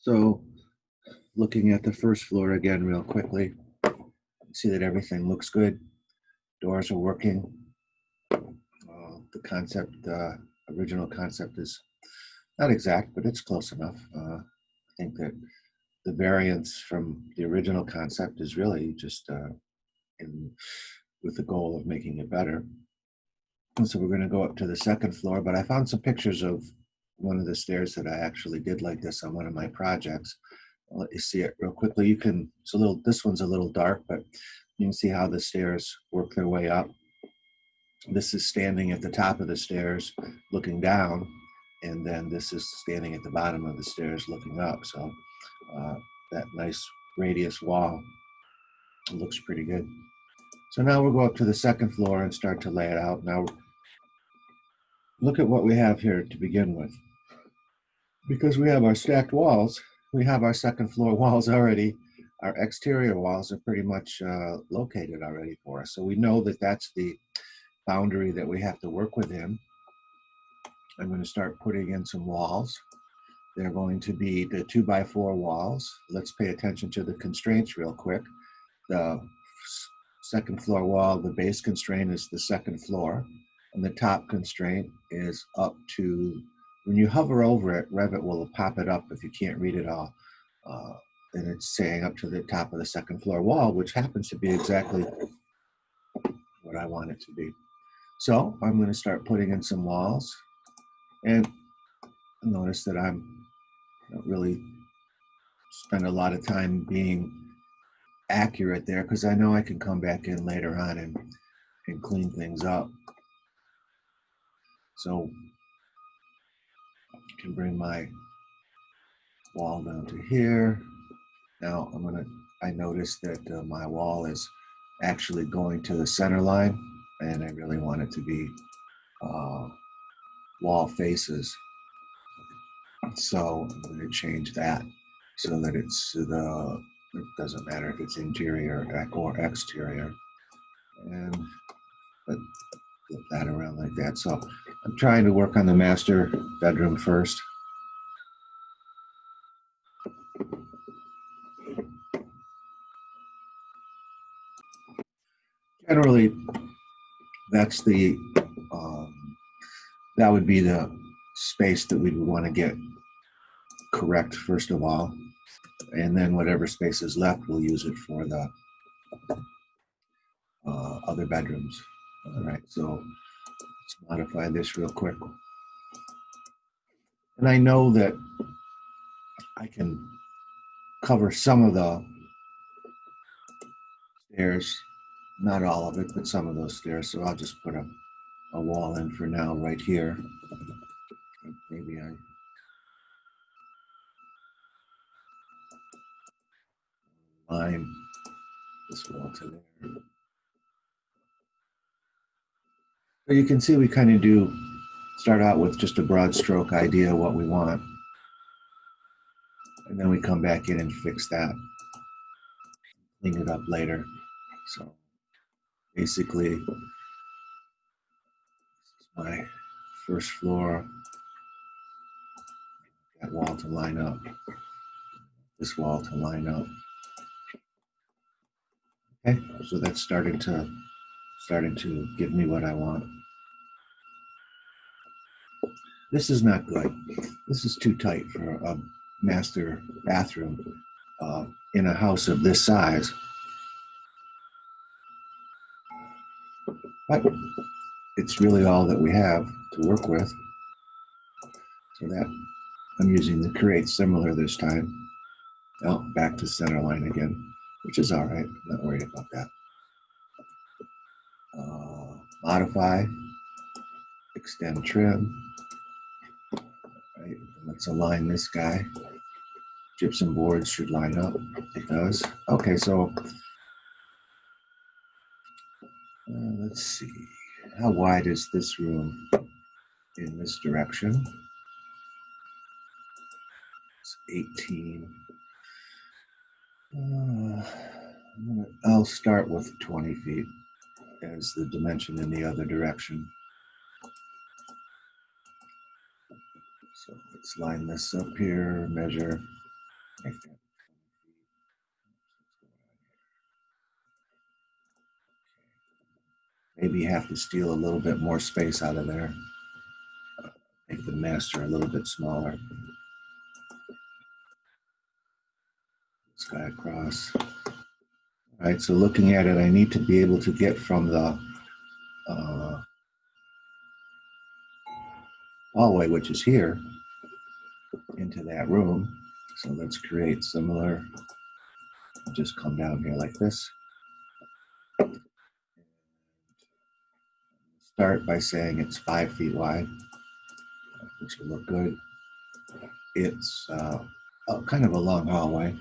So looking at the first floor again real quickly, see that everything looks good. Doors are working. The concept, original concept is not exact, but it's close enough. I think that the variance from the original concept is really just with the goal of making it better. And so we're going to go up to the second floor, but I found some pictures of one of the stairs that I actually did like this on one of my projects. I'll let you see it real quickly. This one's a little dark, but you can see how the stairs work their way up. This is standing at the top of the stairs looking down, and then this is standing at the bottom of the stairs looking up. So that nice radius wall looks pretty good. So now we'll go up to the second floor and start to lay it out. Now look at what we have here to begin with. Because we have our stacked walls, we have our second floor walls already. Our exterior walls are pretty much located already for us. So we know that that's the boundary that we have to work within. I'm going to start putting in some walls. They're going to be the 2x4 walls. Let's pay attention to the constraints real quick. The second floor wall, the base constraint is the second floor, and the top constraint is up to, when you hover over it, Revit will pop it up if you can't read it all. And it's saying up to the top of the second floor wall, which happens to be exactly what I want it to be. So I'm going to start putting in some walls, and notice that I'm not really spend a lot of time being accurate there, because I know I can come back in later on and clean things up. So I can bring my wall down to here. Now I noticed that my wall is actually going to the center line, and I really want it to be wall faces. So I'm going to change that so that it doesn't matter if it's interior or exterior. And flip that around like that. So I'm trying to work on the master bedroom first. Generally, that's that would be the space that we would want to get correct first of all, and then whatever space is left, we'll use it for the other bedrooms. All right, so let's modify this real quick. And I know that I can cover some of the stairs, not all of it, but some of those stairs. So I'll just put a wall in for now right here. Maybe I line this wall to there. So you can see we kind of do start out with just a broad stroke idea of what we want. And then we come back in and fix that, clean it up later. So basically, this is my first floor. That wall to line up. This wall to line up. Okay, so that's starting to give me what I want. This is not good. This is too tight for a master bathroom in a house of this size. But it's really all that we have to work with. So that I'm using the create similar this time. Oh, back to center line again, which is all right. I'm not worried about that. Modify, extend trim. Right, let's align this guy. Gypsum boards should line up. It does. Okay, so let's see. How wide is this room in this direction? It's 18. I'll start with 20 feet as the dimension in the other direction. So let's line this up here, measure Make that 20 feet. Maybe you have to steal a little bit more space out of there. Make the master a little bit smaller. This guy across. All right, so looking at it, I need to be able to get from the hallway, which is here, into that room. So let's create similar. Just come down here like this. Start by saying it's 5 feet wide, which will look good. It's kind of a long hallway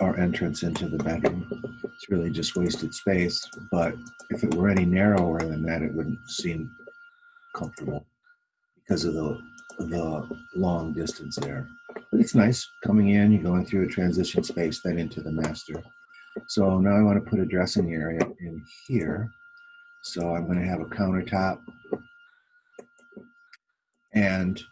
or entrance into the bedroom. It's really just wasted space, but if it were any narrower than that, it wouldn't seem comfortable because of the long distance there. But it's nice coming in, you're going through a transition space, then into the master. So now I want to put a dressing area in here. So I'm going to have a countertop and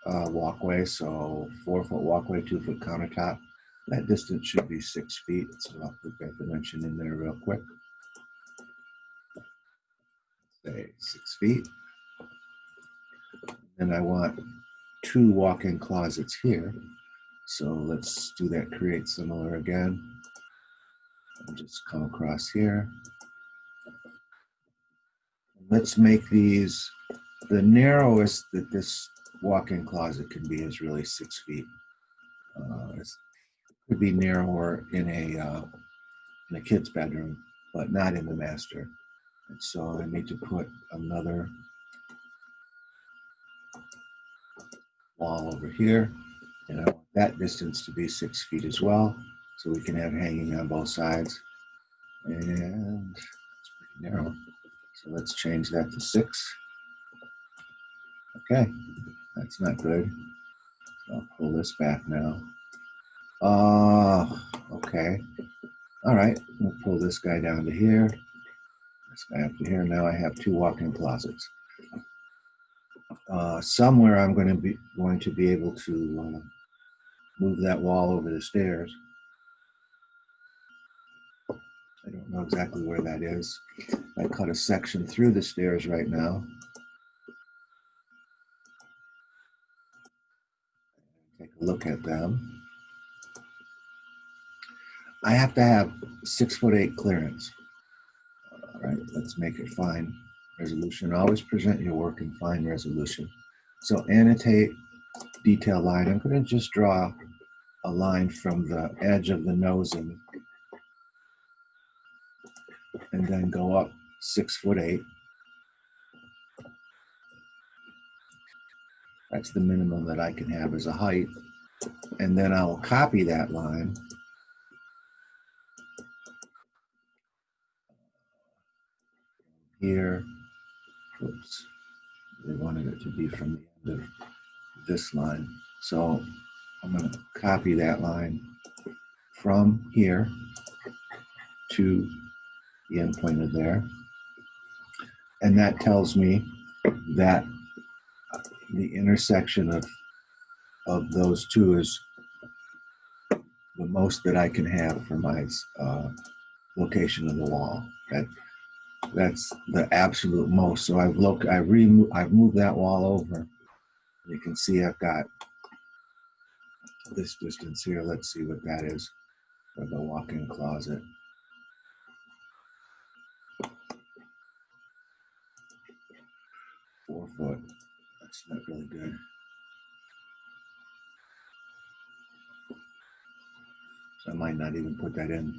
a walkway. So 4-foot walkway, 2-foot countertop. That distance should be 6 feet. So I'll put that dimension in there real quick. Say 6 feet. And I want 2 walk-in closets here. So let's do that, create similar again. And just come across here. Let's make these, the narrowest that this walk-in closet can be is really 6 feet. It could be narrower in a kid's bedroom, but not in the master. And so I need to put another wall over here, and I want that distance to be 6 feet as well, so we can have hanging on both sides. And it's pretty narrow, so let's change that to 6. Okay, that's not good. So I'll pull this back now. Okay. All right, we'll pull this guy down to here. This guy up to here. Now I have 2 walk-in closets. Somewhere I'm going to be able to move that wall over the stairs. I don't know exactly where that is. I cut a section through the stairs right now. Take a look at them. I have to have 6'8" clearance. All right, let's make it fine resolution. Always present your work in fine resolution. So annotate detail line. I'm going to just draw a line from the edge of the nosing and then go up 6'8". That's the minimum that I can have as a height. And then I'll copy that line here. Oops, we wanted it to be from the end of this line. So I'm going to copy that line from here to the end point of there. And that tells me that the intersection of those two is the most that I can have for my location of the wall. That's the absolute most. So I've moved that wall over. You can see I've got this distance here. Let's see what that is for the walk-in closet. Four foot. That's not really good. So I might not even put that in.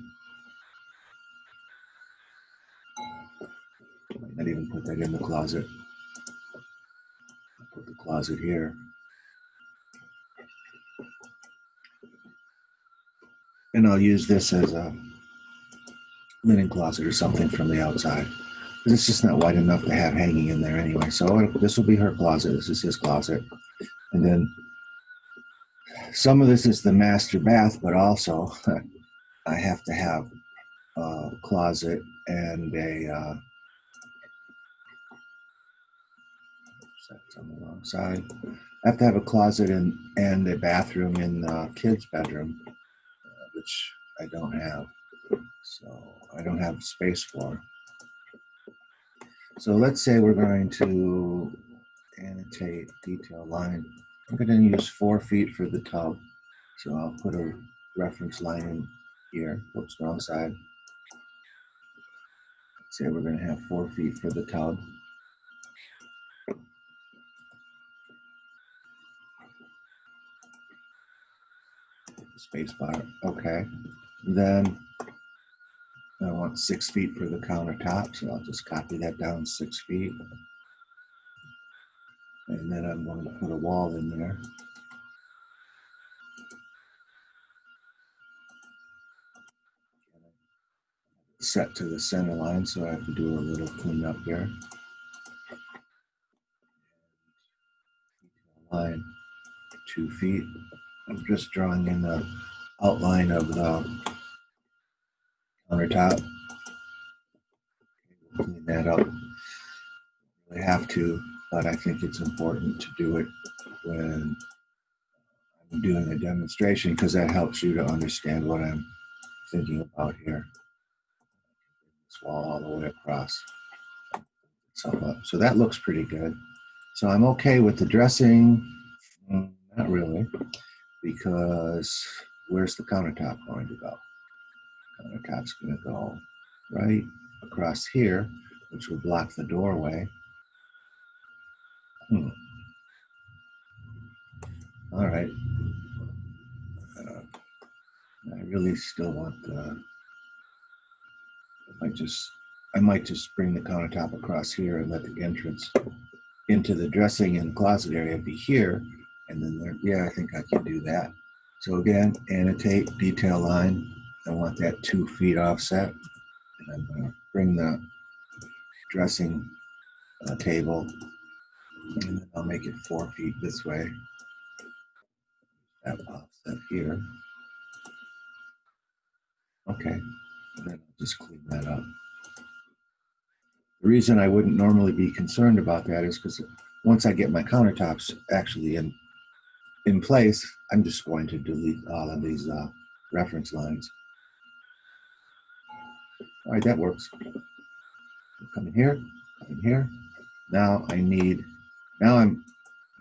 Might not even put that in the closet. I'll put the closet here. And I'll use this as a linen closet or something from the outside. But it's just not wide enough to have hanging in there anyway. So this will be her closet. This is his closet. And then some of this is the master bath, but also I have to have a closet and a that's on the wrong side. I have to have a closet and a bathroom in the kids' bedroom. which I don't have. So I don't have space for. So let's say we're going to annotate detail line. I'm going to use 4 feet for the tub. So I'll put a reference line in here. Oops, wrong side. Let's say we're going to have 4 feet for the tub. Space bar. Okay. Then I want 6 feet for the countertop, so I'll just copy that down 6 feet. And then I'm going to put a wall in there. Set to the center line, so I have to do a little cleanup here. Line 2 feet. I'm just drawing in the outline of the countertop. Clean that up. I have to, but I think it's important to do it when I'm doing a demonstration because that helps you to understand what I'm thinking about here. This wall all the way across. So that looks pretty good. So I'm okay with the dressing. Not really, because where's the countertop going to go? Countertop's going to go right across here, which will block the doorway. All right. I really still want I might just bring the countertop across here and let the entrance into the dressing and closet area be here. And then there, yeah, I think I can do that. So again, annotate detail line. I want that 2 feet offset. And I'm going to bring the dressing table, and then I'll make it 4 feet this way. That offset here. Okay, and then I'll just clean that up. The reason I wouldn't normally be concerned about that is because once I get my countertops actually in place, I'm just going to delete all of these reference lines. All right, that works. Come in here, come in here. Now I'm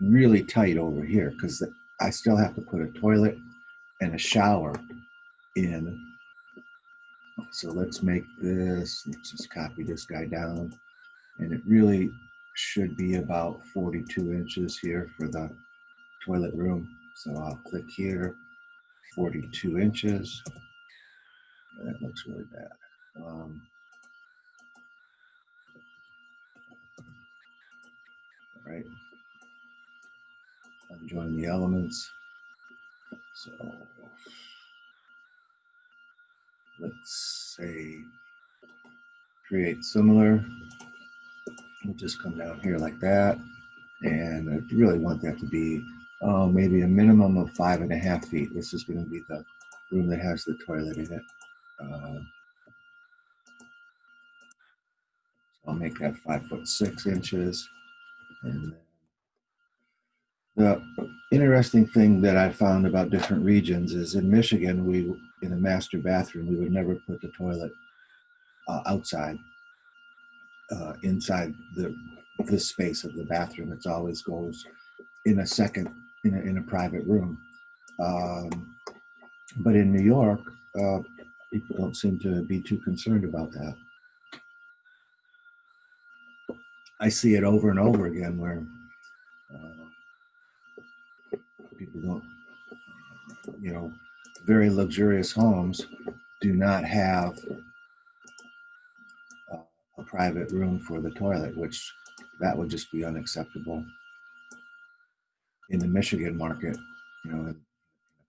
really tight over here because I still have to put a toilet and a shower in. So let's make this, let's just copy this guy down. And it really should be about 42 inches here for the toilet room. So I'll click here, 42 inches. That looks really bad. All right. I'm joining the elements. So let's say create similar. We'll just come down here like that. And I really want that to be maybe a minimum of 5.5 feet. This is going to be the room that has the toilet in it. I'll make that 5'6" inches. And the interesting thing that I found about different regions is in Michigan, in a master bathroom, we would never put the toilet outside, inside the space of the bathroom. It always goes in a second, in a private room. But in New York, people don't seem to be too concerned about that. I see it over and over again where people don't, very luxurious homes do not have a private room for the toilet, which that would just be unacceptable. In the Michigan market, in the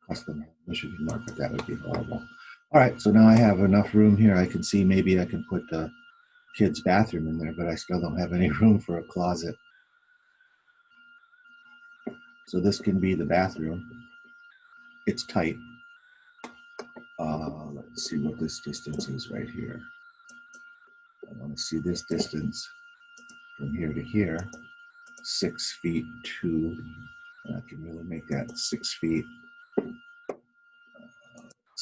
custom Michigan market, that would be horrible. All right, so now I have enough room here. I can see maybe I can put the kids' bathroom in there, but I still don't have any room for a closet. So this can be the bathroom. It's tight. Let's see what this distance is right here. I want to see this distance from here to here, 6 feet 2. And I can really make that 6 feet.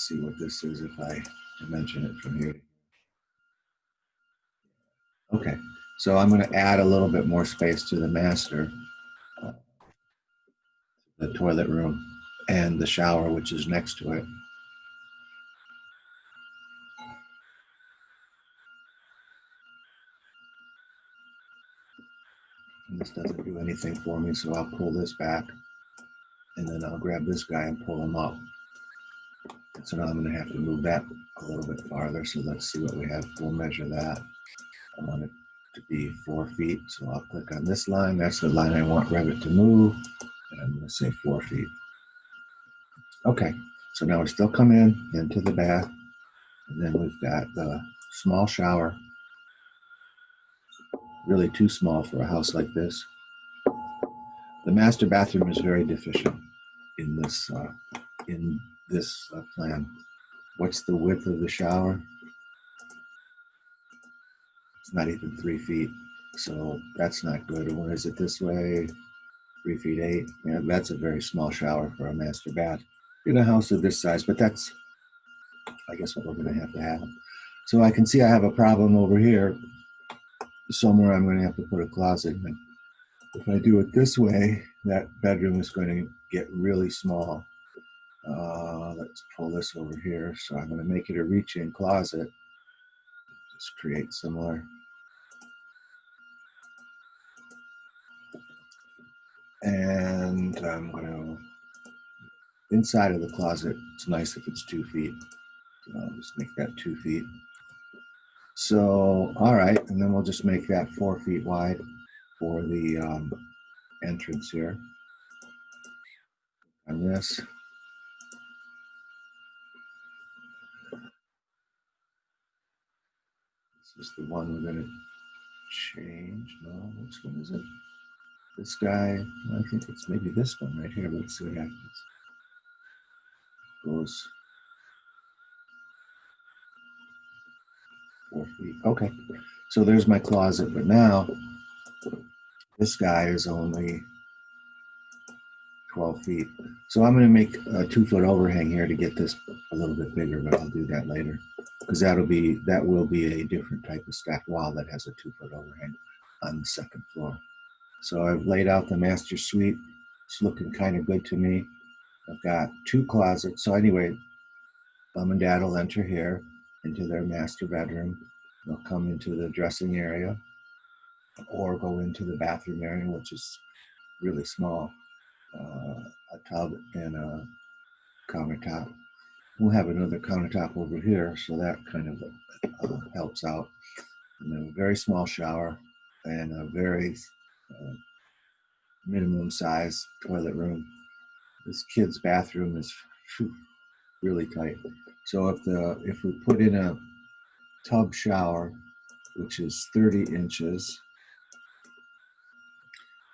Let's see what this is if I dimension it from here. Okay, so I'm going to add a little bit more space to the master, the toilet room, and the shower, which is next to it. And this doesn't do anything for me, so I'll pull this back, and then I'll grab this guy and pull him up. And so now I'm going to have to move that a little bit farther, so let's see what we have. We'll measure that. I want it to be 4 feet, so I'll click on this line. That's the line I want Revit to move, and I'm going to say 4 feet. Okay, so now we still come into the bath, and then we've got the small shower, really too small for a house like this. The master bathroom is very deficient in this plan. What's the width of the shower? It's not even 3 feet, so that's not good. And what is it this way? 3 feet 8. Yeah, that's a very small shower for a master bath in a house of this size, but that's, I guess, what we're going to have. So I can see I have a problem over here. Somewhere I'm going to have to put a closet in. If I do it this way, that bedroom is going to get really small. Let's pull this over here. So I'm going to make it a reach-in closet. Just create similar. And I'm going to, inside of the closet, it's nice if it's 2 feet. So I'll just make that 2 feet. So, all right, and then we'll just make that 4 feet wide for the entrance here. On this. This is the one we're going to change. No, which one is it? This guy, I think it's maybe this one right here. Let's see what happens. Goes 4 feet. Okay, so there's my closet, but now this guy is only 12 feet. So I'm going to make a 2 foot overhang here to get this a little bit bigger, but I'll do that later because that will be a different type of stacked wall that has a 2 foot overhang on the second floor. So I've laid out the master suite. It's looking kind of good to me. I've got 2 closets. So anyway, mom and dad will enter here into their master bedroom. They'll come into the dressing area or go into the bathroom area, which is really small. A tub and a countertop. We'll have another countertop over here, so that kind of helps out. And then a very small shower and a very minimum size toilet room. This kid's bathroom is really tight. So if we put in a tub shower, which is 30 inches,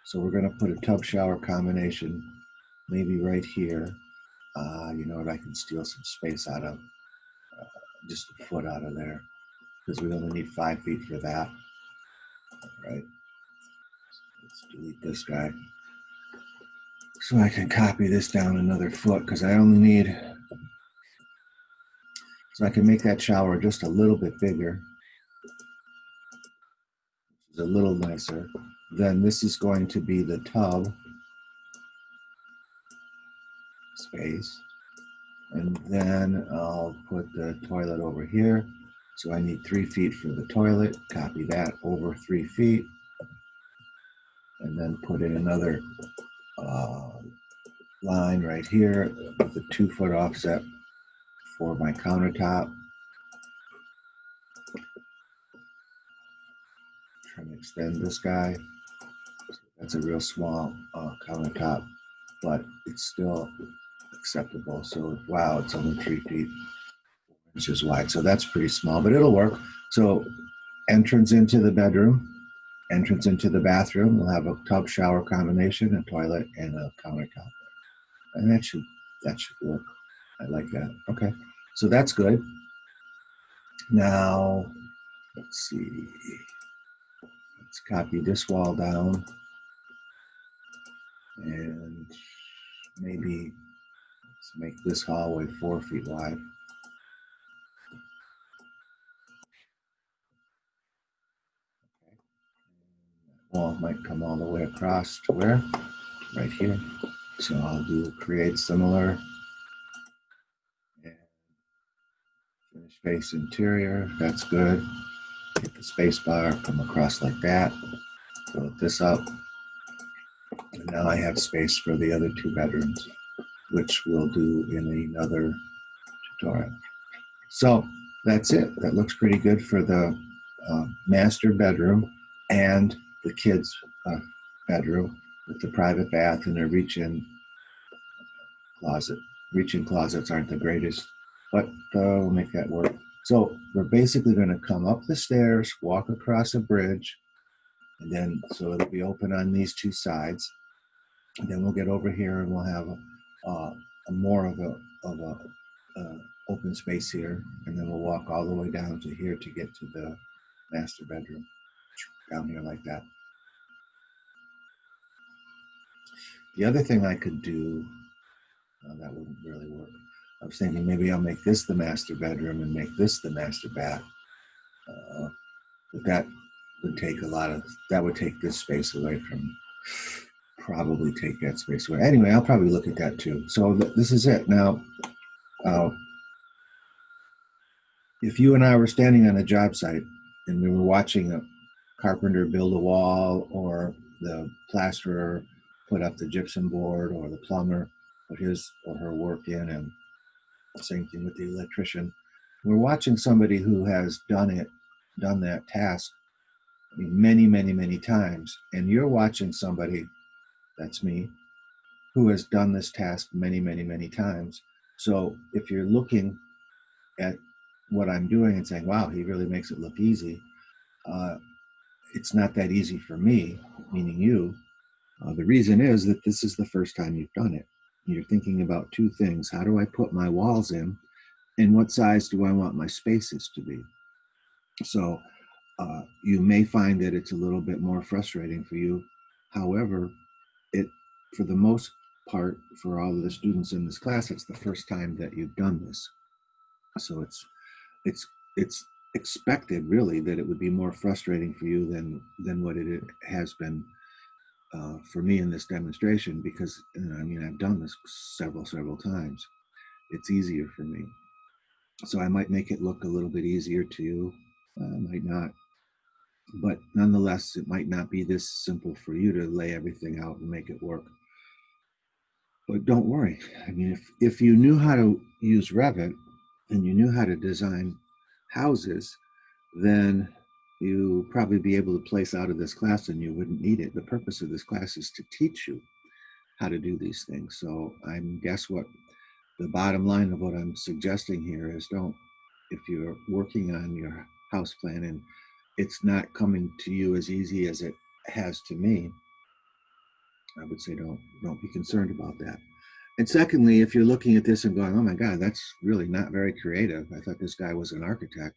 so we're going to put a tub shower combination maybe right here. You know what, I can steal some space out of, just a foot out of there, because we only need 5 feet for that, right? Let's delete this guy. So I can copy this down another foot, because I only need, so I can make that shower just a little bit bigger, which is a little nicer. Then this is going to be the tub space. And then I'll put the toilet over here. So I need 3 feet for the toilet. Copy that over 3 feet. And then put in another line right here with a 2 foot offset for my countertop. Trying to extend this guy. That's a real small countertop, but it's still acceptable. So wow, it's only 3 feet, 4 inches wide. So that's pretty small, but it'll work. So entrance into the bedroom, entrance into the bathroom. We'll have a tub shower combination, a toilet, and a countertop. And that should work. I like that. Okay, so that's good. Now, let's see. Let's copy this wall down. And maybe let's make this hallway 4 feet wide. might come all the way across to where? Right here. So I'll do create similar and finish face interior. That's good. Hit the space bar, come across like that. Fill this up. And now I have space for the other 2 bedrooms, which we'll do in another tutorial. So that's it. That looks pretty good for the master bedroom and the kids' bedroom with the private bath and a reach-in closet. Reach-in closets aren't the greatest, but we'll make that work. So we're basically going to come up the stairs, walk across a bridge, and then so it'll be open on these 2 sides. And then we'll get over here and we'll have a more of a open space here, and then we'll walk all the way down to here to get to the master bedroom, down here like that. The other thing I could do, that wouldn't really work. I was thinking maybe I'll make this the master bedroom and make this the master bath. But that would take that would take this space away from, probably take that space away. Anyway, I'll probably look at that too. So this is it. Now, if you and I were standing on a job site and we were watching a carpenter build a wall, or the plasterer put up the gypsum board, or the plumber put his or her work in, and same thing with the electrician, we're watching somebody who has done that task many times, and you're watching somebody, that's me, who has done this task many times. So if you're looking at what I'm doing and saying, wow, he really makes it look easy, it's not that easy for me, meaning you. The reason is that this is the first time you've done it. You're thinking about 2 things. How do I put my walls in, and what size do I want my spaces to be? So you may find that it's a little bit more frustrating for you. However, for the most part, for all of the students in this class, it's the first time that you've done this. So it's expected, really, that it would be more frustrating for you than what it has been for me in this demonstration, because I've done this several times. It's easier for me. So I might make it look a little bit easier to you. Might not. But nonetheless, it might not be this simple for you to lay everything out and make it work. But don't worry. I mean, if you knew how to use Revit and you knew how to design houses, then you probably be able to place out of this class and you wouldn't need it. The purpose of this class is to teach you how to do these things. So guess what? The bottom line of what I'm suggesting here is, if you're working on your house plan and it's not coming to you as easy as it has to me, I would say don't be concerned about that. And secondly, if you're looking at this and going, oh my God, that's really not very creative, I thought this guy was an architect,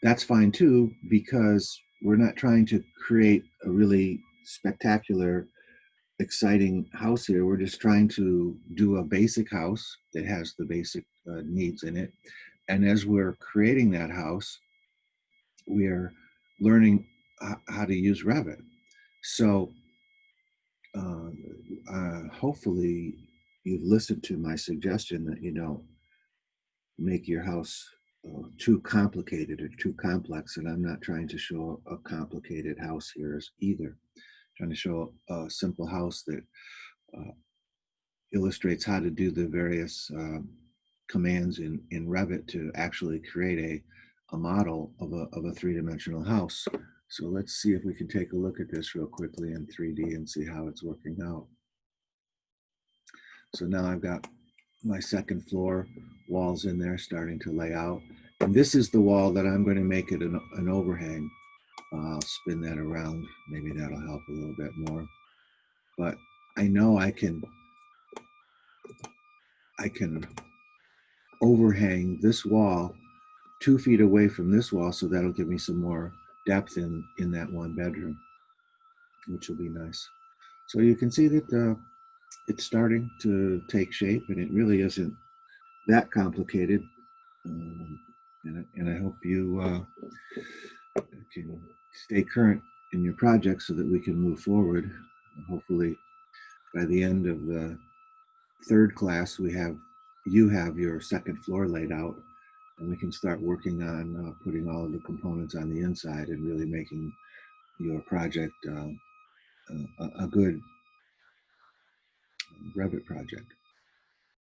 that's fine too, because we're not trying to create a really spectacular, exciting house here. We're just trying to do a basic house that has the basic needs in it. And as we're creating that house, we're learning how to use Revit. So hopefully you've listened to my suggestion that you don't make your house too complicated or too complex. And I'm not trying to show a complicated house here either. I'm trying to show a simple house that illustrates how to do the various commands in Revit to actually create a model of a 3-dimensional house. So let's see if we can take a look at this real quickly in 3D and see how it's working out. So now I've got my second floor walls in there starting to lay out. And this is the wall that I'm going to make it an overhang. I'll spin that around. Maybe that'll help a little bit more. But I know I can overhang this wall 2 feet away from this wall, so that'll give me some more depth in that 1 bedroom, which will be nice. So you can see that it's starting to take shape, and it really isn't that complicated. And I hope you can stay current in your project so that we can move forward. And hopefully by the end of the third class, you have your second floor laid out, and we can start working on putting all of the components on the inside and really making your project a good Revit project.